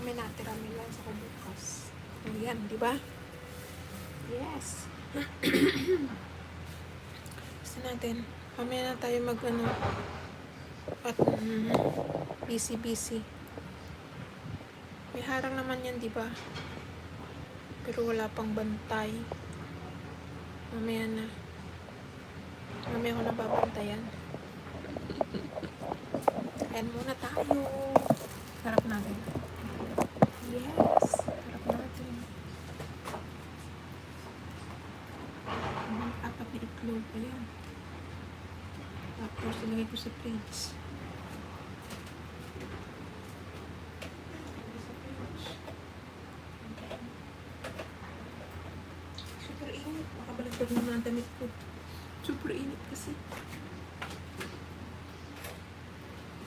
may natira lang sa bukas. Ayan, di ba? Yes. Basta natin. Mamaya na tayo mag at busy. May harang naman yan, di ba? Pero wala pang bantay. Mamaya na. Mamaya ko na babantayan. Kain muna tayo. Harap natin. Yes. Harap natin. Apat na itlog. Ayan. Tapos ilagay ko sa fridge. Super init. Makabalagdag naman ang damit ko. Super init kasi.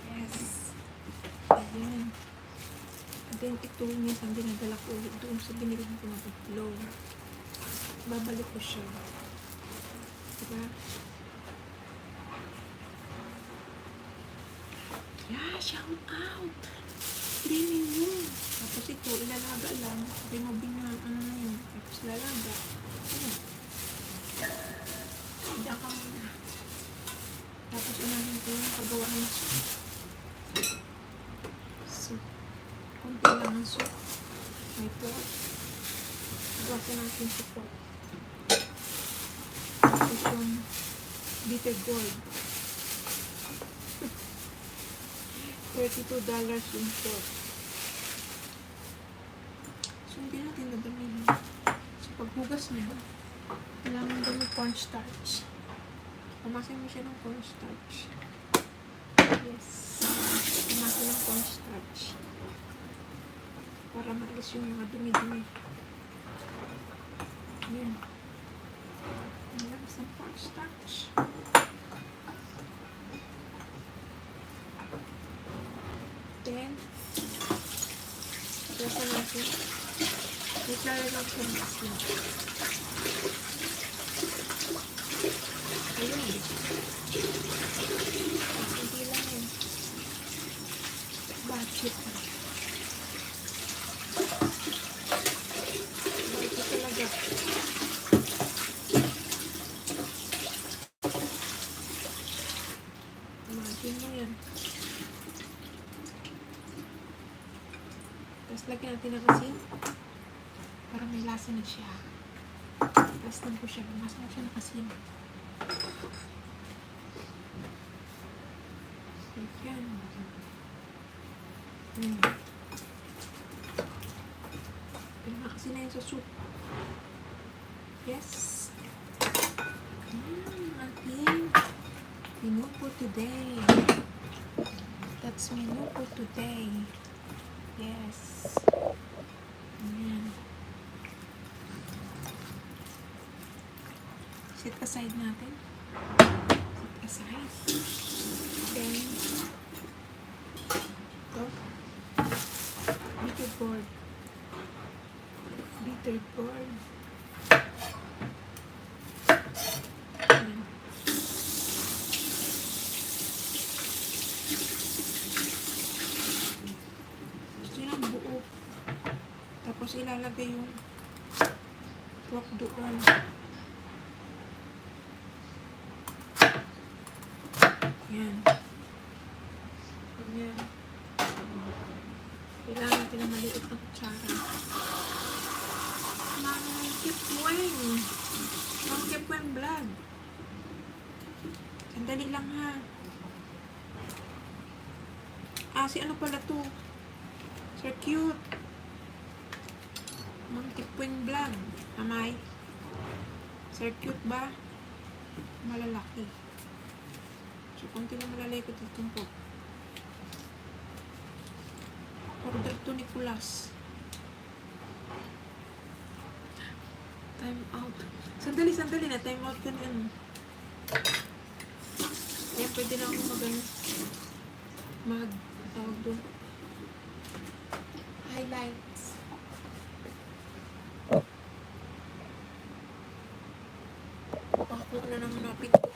Yes. Ayan. And then ito minsan dinadala ko ulit doon sa binili ko ng itlog. Babalik ko siya. Diba? Yeah, shout out! Training mo. Tapos ito, ilalaga lang. Removing na, yun. Tapos lalaga. Ayan. Diyan ka muna. Tapos unahin ko yung paggawa ng soup. Soup. Kunti lang ang soup. May pork. Paggawa natin sa pork. Tapos yung bitter gourd. $32 yung pork. So, hindi natin nadamihin. So, paghugas niya, kailangan dami cornstarch. Pumasin mo siya ng cornstarch. Yes. Pumasin ng cornstarch. Para maalis yung mga dumi-dumi. Yan. Nilabas ng cornstarch. Then, gasa natin. Wait lang lang sa masla. Ayun. Hindi lang yun. Budget na. Budget talaga. Imagine mo yan. Tapos lagyan natin ng asin para may lasa na siya. Lastan ko siya. Masarap siya ng asin. Ayan. Pinakasin na yun sa soup. Yes. Ating menu for today. That's menu for today. Yes. Ayan. Set aside natin. Set aside. Then, ito. Bitter gourd. Bitter gourd. Ayan. Tapos ilalagay yung pork doon. Yan. Yan. Kailangan natin ng maliit na kutsara. Monkey Pweng! Monkey Pweng vlog. Sandali lang ha. Si ano pala to? Sir Cute. Monkey Pweng vlog. Amay. Sir Cute ba? Malalaki. So, konti na malalay ko itong po. Order to Nicolas. Time out. Sandali na. Time out ka na. Kaya pwede na ako tawag doon. Highlights. Ako na naman napit ko.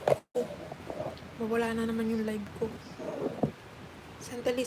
Mawala na naman yung live ko. Sandali.